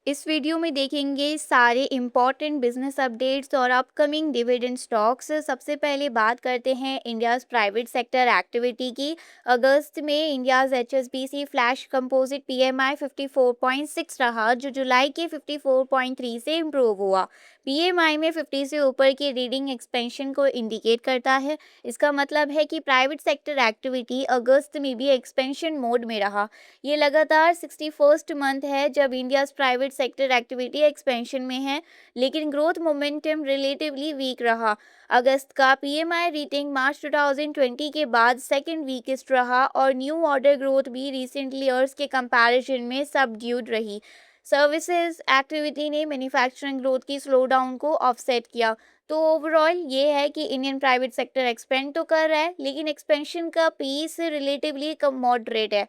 इस वीडियो में देखेंगे सारे इम्पोर्टेंट बिजनेस अपडेट्स और अपकमिंग डिविडेंड स्टॉक्स। सबसे पहले बात करते हैं इंडियाज़ प्राइवेट सेक्टर एक्टिविटी की। अगस्त में India's HSBC flash composite PMI 54.6 रहा, जो जुलाई के 54.3 से इम्प्रूव हुआ। पीएमआई में 50 से ऊपर की रीडिंग एक्सपेंशन को इंडिकेट करता है। इसका मतलब है कि प्राइवेट सेक्टर एक्टिविटी अगस्त में भी एक्सपेंशन मोड में रहा। ये लगातार 61st मंथ है जब India's private sector activity expansion में है, लेकिन ग्रोथ मोमेंटम रिलेटिवली वीक रहा। अगस्त का पीएमआई रीडिंग मार्च 2020 के बाद सेकंड वीकेस्ट रहा और न्यू ऑर्डर ग्रोथ भी रिसेंट ईयर्स के कंपैरिजन में सबड्यूड रही। सर्विसेज एक्टिविटी ने मैन्युफैक्चरिंग ग्रोथ की स्लोडाउन को ऑफसेट किया। तो ओवरऑल ये है कि इंडियन प्राइवेट सेक्टर एक्सपेंड तो कर रहा है, लेकिन एक्सपेंशन का पेस रिलेटिवली कम मॉडरेट है।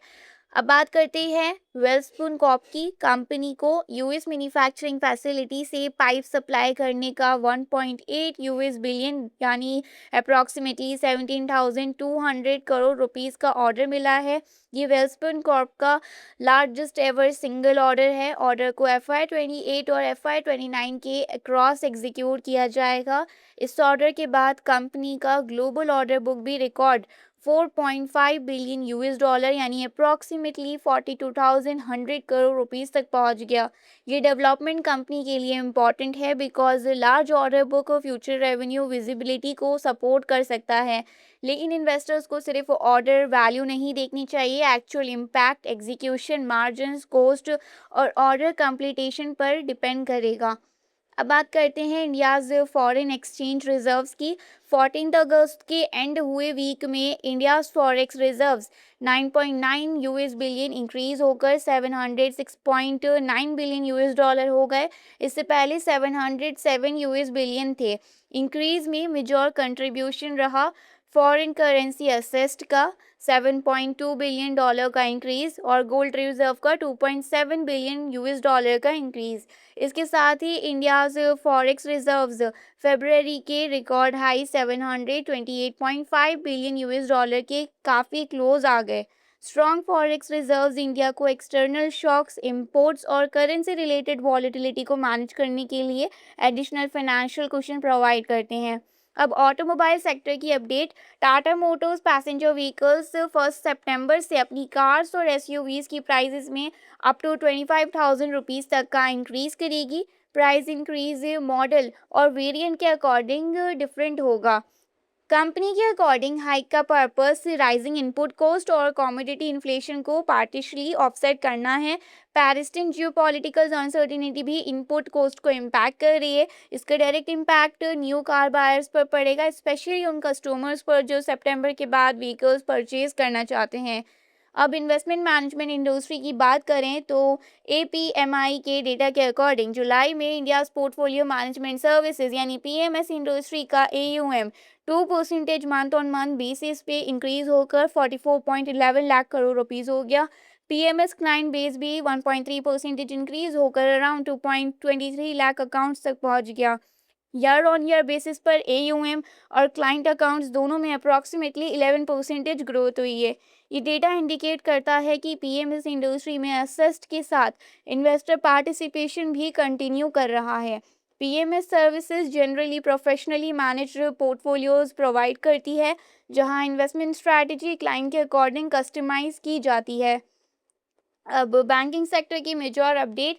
अब बात करते हैं वेल्सपुन कॉर्प की। कंपनी को यूएस मैन्युफैक्चरिंग फैसिलिटी से पाइप सप्लाई करने का 1.8 यूएस बिलियन यानी अप्रॉक्सीमेटली 17,200 करोड़ रुपीस का ऑर्डर मिला है। ये वेल्सपुन कॉर्प का लार्जेस्ट एवर सिंगल ऑर्डर है। ऑर्डर को FY 28 और FY 29 के अक्रॉस एग्जीक्यूट किया जाएगा। इस ऑर्डर के बाद कंपनी का ग्लोबल ऑर्डर बुक भी रिकॉर्ड 4.5 बिलियन यूएस डॉलर यानी अप्रॉक्सीमेटली 42,100 करोड़ रुपीस तक पहुंच गया। ये डेवलपमेंट कंपनी के लिए इम्पॉर्टेंट है because large order book future revenue visibility को सपोर्ट कर सकता है। लेकिन इन्वेस्टर्स को सिर्फ ऑर्डर वैल्यू नहीं देखनी चाहिए, actual impact execution margin cost और ऑर्डर कंप्लीटेशन पर डिपेंड करेगा। अब बात करते हैं इंडियाज़ फॉरेन एक्सचेंज रिजर्व्स की। 14 अगस्त के एंड हुए वीक में India's forex reserves 9.9 US billion increase होकर 706.9 बिलियन यूएस डॉलर हो गए। इससे पहले 707 यूएस बिलियन थे। इंक्रीज में मेजर कंट्रीब्यूशन रहा फॉरेन करेंसी असेस्ट का 7.2 बिलियन डॉलर का इंक्रीज और गोल्ड रिजर्व का 2.7 बिलियन यूएस डॉलर का इंक्रीज। इसके साथ ही इंडियाज़ फॉरेक्स रिजर्व्स फरवरी के record high 728.5 billion US dollar के काफ़ी क्लोज आ गए। स्ट्रॉन्ग फॉरेक्स रिजर्व्स इंडिया को एक्सटर्नल शॉक्स, इंपोर्ट्स और करेंसी रिलेटेड वॉलेटिलिटी को मैनेज करने के लिए एडिशनल फाइनेंशियल कुशन प्रोवाइड करते हैं। अब ऑटोमोबाइल सेक्टर की update. Tata Motors passenger vehicles 1 सितंबर से अपनी कार्स और एसयूवीज की प्राइसेस में अप टू 25,000 रुपीज़ तक का इंक्रीज करेगी। प्राइस इंक्रीज मॉडल और वेरिएंट के अकॉर्डिंग डिफरेंट होगा। कंपनी के अकॉर्डिंग हाइक का पर्पस राइजिंग इनपुट कॉस्ट और कमोडिटी इन्फ्लेशन को पार्टिशली ऑफसेट करना है। पैरिस्टिन जियोपॉलिटिकल अनसर्टिनिटी भी इनपुट कॉस्ट को इम्पैक्ट कर रही है। इसका direct impact new car buyers पर पड़ेगा, स्पेशली उन कस्टमर्स पर जो सितंबर के बाद व्हीकल्स परचेज करना चाहते हैं। अब इन्वेस्टमेंट मैनेजमेंट इंडस्ट्री की बात करें तो APMI के डेटा के अकॉर्डिंग जुलाई में इंडियाज़ पोर्टफोलियो मैनेजमेंट सर्विसेज यानी PMS इंडस्ट्री का AUM 2% month on month basis पे इंक्रीज होकर 44.11 लाख करोड़ रुपीस हो गया। PMS क्लाइंट बेस भी 1.3% इंक्रीज होकर अराउंड 2.23 लाख अकाउंट्स तक पहुंच गया। ईयर ऑन ईयर बेसिस पर AUM और क्लाइंट अकाउंट्स दोनों में अप्रॉक्सीमेटली 11% ग्रोथ हुई है। ये डेटा इंडिकेट करता है कि PMS इंडस्ट्री में असेस्ट के साथ इन्वेस्टर पार्टिसिपेशन भी कंटिन्यू कर रहा है। PMS services generally professionally managed portfolios provide करती है, जहां इन्वेस्टमेंट स्ट्रैटेजी क्लाइंट के अकॉर्डिंग कस्टमाइज की जाती है। अब बैंकिंग सेक्टर की मेजर अपडेट।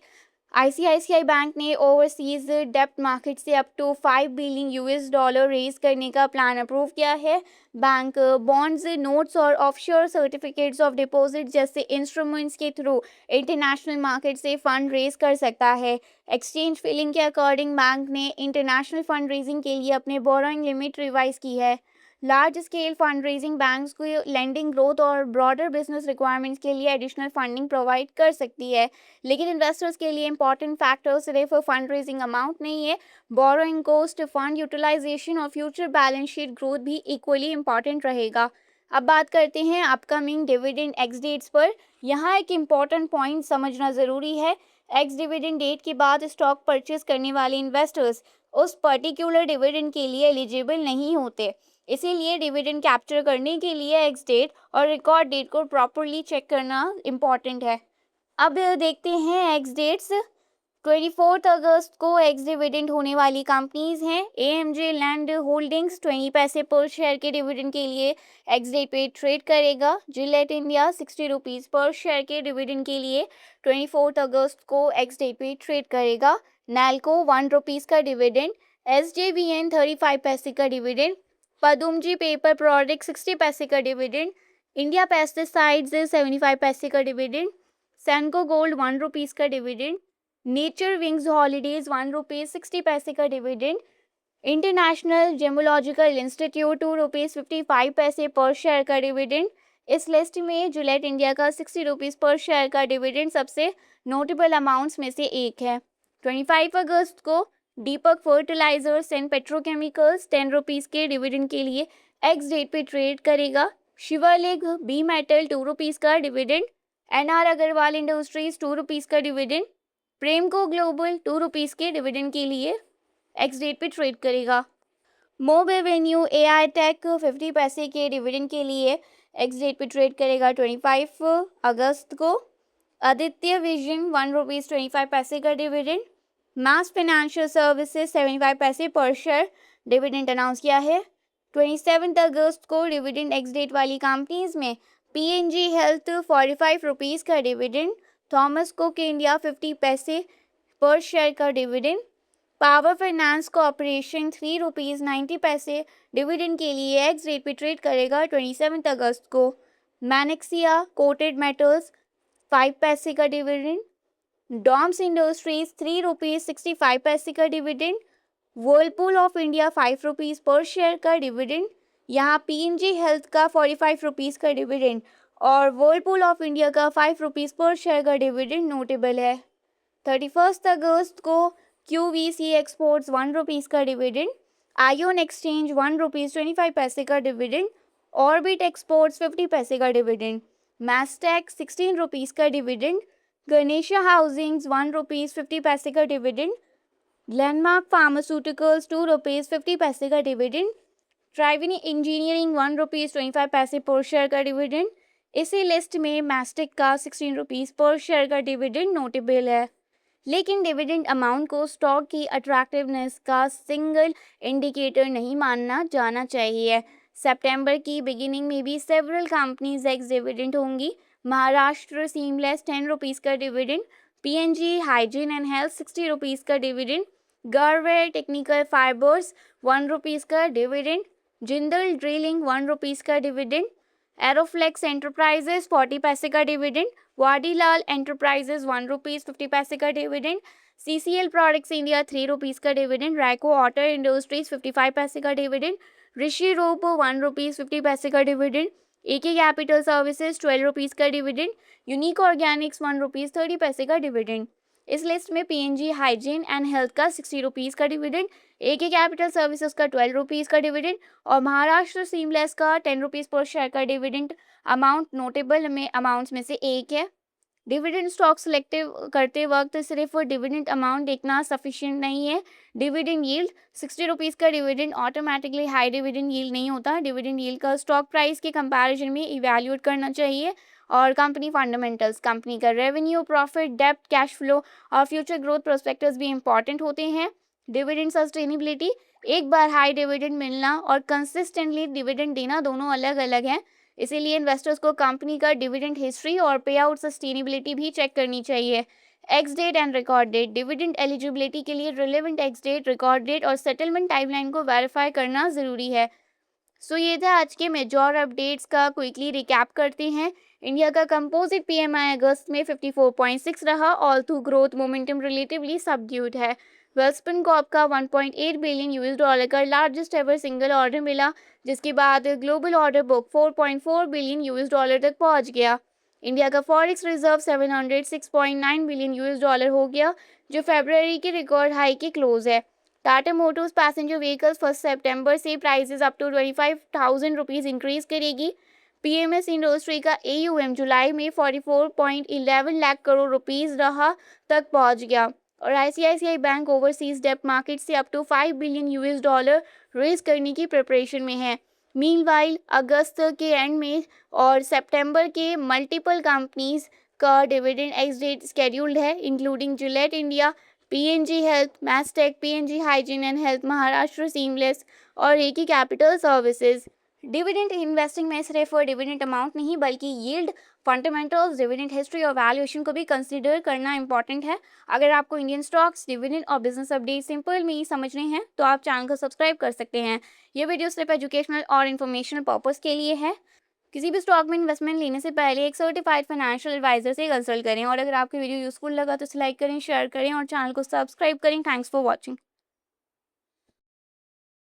आईसीआईसीआई बैंक ने ओवरसीज डेब्ट मार्केट से up to 5 billion US dollar raise करने का प्लान अप्रूव किया है। बैंक बॉन्ड्स, नोट्स और ऑफशोर सर्टिफिकेट्स ऑफ डिपॉजिट जैसे इंस्ट्रूमेंट्स के थ्रू इंटरनेशनल मार्केट से फंड रेज कर सकता है। एक्सचेंज फीलिंग के अकॉर्डिंग बैंक ने इंटरनेशनल फंड रेजिंग के लिए अपने बोरोइंग लिमिट रिवाइज की है। Large scale fund raising banks को लेंडिंग ग्रोथ और ब्रॉडर बिजनेस रिक्वायरमेंट्स के लिए एडिशनल फंडिंग प्रोवाइड कर सकती है। लेकिन इन्वेस्टर्स के लिए इंपॉर्टेंट फैक्टर सिर्फ फंड रेजिंग अमाउंट नहीं है, बोरोइंग कॉस्ट, फंड यूटिलाइजेशन और फ्यूचर बैलेंस शीट ग्रोथ भी इक्वली इंपॉर्टेंट रहेगा। अब बात करते हैं अपकमिंग डिविडेंड एक्स डेट्स पर। यहाँ एक इम्पॉर्टेंट पॉइंट समझना ज़रूरी है। एक्स डिविडेंड डेट के बाद स्टॉक परचेज करने वाले इन्वेस्टर्स उस पर्टिकुलर डिविडेंड के लिए एलिजिबल नहीं होते। इसीलिए डिविडेंड कैप्चर करने के लिए एक्स डेट और रिकॉर्ड डेट को प्रॉपरली चेक करना इम्पॉर्टेंट है। अब देखते हैं एक्स डेट्स। 24 अगस्त को एक्स डिविडेंड होने वाली कंपनीज हैं एएमजे लैंड होल्डिंग्स 20 पैसे पर शेयर के डिविडेंड के लिए एक्स डेट पे ट्रेड करेगा। जिलेट इंडिया 60 रुपीज़ पर शेयर के डिविडेंड के लिए 24 अगस्त को एक्स डेट पे ट्रेड करेगा। नैल्को 1 रुपीज़ का डिविडेंड, एसजेवीएन 35 पैसे का डिविडेंड, पदुमजी पेपर प्रोडक्ट 60 पैसे का डिविडेंड, इंडिया पेस्टिसाइड्स 75 पैसे का डिविडेंड, सैनको गोल्ड 1 रुपीज़ का dividend, nature wings holidays 1 rupees 60 पैसे का dividend, international gemological institute 2 rupees 55 पैसे पर शेयर का डिविडेंड। इस लिस्ट में जिलेट इंडिया का 60 रुपीज़ पर शेयर का डिविडेंड सबसे नोटेबल अमाउंट्स में से एक है। 25 अगस्त को Deepak fertilisers and petrochemicals 10 rupees के डिविडेंड के लिए एक्स डेट पे ट्रेड करेगा। शिवालिक बी मेटल 2 रुपीज़ का dividend, NR Agarwal industries 2 rupees का डिविडेंड, प्रेमको ग्लोबल 2 रुपीज़ के डिविडेंड के लिए एक्स डेट पे ट्रेड करेगा। मोब एवेन्यू एआई टेक 50 पैसे के डिविडेंड के लिए एक्स डेट पे ट्रेड करेगा 25 अगस्त को। आदित्य विजन 1 रुपीज़ 25 पैसे का डिविडेंड, मास फाइनेंशियल सर्विसेज 75 पैसे पर शेयर डिविडेंड अनाउंस किया है। 27 अगस्त को डिविडेंड एक्स डेट वाली कंपनीज में पीएनजी हेल्थ 45 रुपीज़ का डिविडेंड, थॉमस कुक इंडिया 50 पैसे पर शेयर का dividend, power finance corporation 3 rupees 90 पैसे डिविडेंड के लिए एक्स रेट पे ट्रेड करेगा 27 अगस्त को। मैनेक्सिया कोटेड मेटल्स 5 पैसे का डिविडेंड, डॉम्स इंडस्ट्रीज 3 रुपीज़ 65 पैसे का dividend, Whirlpool of India 5 rupees पर शेयर का डिविडेंड। यहाँ पीएनजी हेल्थ का 45 रुपीज़ का डिविडेंड और वर्लपूल ऑफ इंडिया का 5 रुपीज़ पर शेयर का डिविडेंड नोटेबल है। 31 अगस्त को QVC एक्सपोर्ट्स 1 रुपीज़ का डिविडेंड, आयोन एक्सचेंज 1 रुपीज़ 25 पैसे का डिविडेंड, ऑर्बिट एक्सपोर्ट्स 50 पैसे का डिविडेंड, मैस्टेक 16 रुपीज़ का डिविडेंड, गणेशा हाउसिंग्स 1 रुपीज़ 50 पैसे का डिविडेंड, लैंडमार्क फार्मास्यूटिकल्स 2 रुपीज़ 50 पैसे का डिविडेंड, ट्राइविनी इंजीनियरिंग 1 रुपीज़ 25 पैसे पर शेयर का डिविडेंड। इसी लिस्ट में मैस्टिक का 16 रुपीज़ पर शेयर का डिविडेंड नोटेबल है। लेकिन डिविडेंड अमाउंट को स्टॉक की अट्रैक्टिवनेस का सिंगल इंडिकेटर नहीं मानना जाना चाहिए। सितंबर की बिगिनिंग में भी सेवरल कंपनीज एक्स डिविडेंड होंगी। महाराष्ट्र सीमलेस 10 रुपीज़ का dividend, PNG hygiene and health 60 rupees का डिविडेंड, गारवेयर टेक्निकल फाइबर्स 1 रुपीज़ का डिविडेंड, जिंदल ड्रिलिंग 1 रुपीज़ का डिविडेंड, एरोफ्लेक्स एंटरप्राइजेस 40 पैसे का डिविडेंड, वाडीलाल एंटरप्राइजेस 1 रुपीज़ 50 पैसे का dividend, CCL products India 3 rupees का डिविडेंड, रैको ऑटो इंडस्ट्रीज 55 पैसे का डिविडेंड, ऋषि रोप 1 रुपीज़ 50 पैसे का डिविडेंड, एके कैपिटल सर्विसेज 12 रुपीज़ का डिविडेंड, यूनिक ऑर्गेनिक्स 1 रुपीज़ 30 पैसे का डिविडेंड। इस लिस्ट में पीएनजी हाइजीन एंड हेल्थ का 60 रुपीज़ का डिविडेंड, एके कैपिटल सर्विसेज का 12 रुपीज़ का डिविडेंड और महाराष्ट्र सीमलेस का 10 रुपीज़ पर शेयर का डिविडेंड अमाउंट नोटेबल में अमाउंट्स में से एक है। डिविडेंड स्टॉक सिलेक्टिव करते वक्त सिर्फ डिविडेंड अमाउंट देखना सफिशिएंट नहीं है। डिविडेंड यील्ड 60 रुपीज़ का dividend automatically high dividend yield नहीं होता। डिविडेंड यील्ड का स्टॉक प्राइस के कंपैरिजन में इवैल्यूएट करना चाहिए और कंपनी फंडामेंटल्स, कंपनी का रेवेन्यू, प्रॉफिट, डेब्ट, कैश फ्लो और फ्यूचर ग्रोथ प्रोस्पेक्टस भी इंपॉर्टेंट होते हैं। डिविडेंड सस्टेनेबिलिटी, एक बार हाई डिविडेंड मिलना और कंसिस्टेंटली डिविडेंड देना दोनों अलग अलग हैं। इसीलिए इन्वेस्टर्स को कंपनी का डिविडेंड हिस्ट्री और पे आउट सस्टेनेबिलिटी भी चेक करनी चाहिए। Ex date and record date, dividend eligibility के लिए relevant ex date, record date और सेटलमेंट टाइमलाइन को वेरीफाई करना ज़रूरी है। सो ये था आज के मेजर अपडेट्स का क्विकली रिकैप करते हैं। इंडिया का कंपोजिट पीएमआई अगस्त में 54.6 रहा, although growth momentum relatively subdued है। वेल्सपन कॉर्प का 1.8 बिलियन यूएस डॉलर का लार्जेस्ट एवर सिंगल ऑर्डर मिला, जिसके बाद global order book 4.4 billion US dollar तक पहुंच गया। इंडिया का forex reserve 706.9 billion US dollar हो गया, जो फरवरी के रिकॉर्ड हाई के क्लोज है। टाटा मोटर्स पैसेंजर व्हीकल्स 1 सितंबर से prices up to 25,000 rupees increase करेगी। पीएमएस इंडस्ट्री का एयूएम जुलाई में 44.11 लाख करोड़ रुपीज़ रहा तक पहुंच गया और आईसीआईसीआई बैंक ओवरसीज डेब्ट मार्केट से up to 5 billion US dollar raise करने की प्रिपरेशन में है। मीनवाइल अगस्त के एंड में और सितंबर के मल्टीपल कंपनीज का डिविडेंड एक्स डेट स्केड्यूल्ड है, including Gillette India, PNG health, Mastek, PNG hygiene and health, Maharashtra seamless और रेकी कैपिटल सर्विसेज। डिविडेंड इन्वेस्टिंग में सिर्फ डिविडेंड अमाउंट नहीं बल्कि यील्ड, फंडामेंटल्स, डिविडेंड हिस्ट्री और वैल्यूएशन को भी कंसीडर करना इंपॉर्टेंट है। अगर आपको इंडियन स्टॉक्स, डिविडेंड और बिजनेस अपडेट सिंपल में ही समझने हैं तो आप चैनल को सब्सक्राइब कर सकते हैं। ये वीडियो सिर्फ एजुकेशनल और इन्फॉर्मेशनल पर्पस के लिए है। किसी भी स्टॉक में इन्वेस्टमेंट लेने से पहले एक सर्टिफाइड फाइनेंशियल एडवाइजर से कंसल्ट करें। और अगर आपको वीडियो यूजफुल लगा तो इसे लाइक करें, शेयर करें और चैनल को सब्सक्राइब करें। Thanks for watching.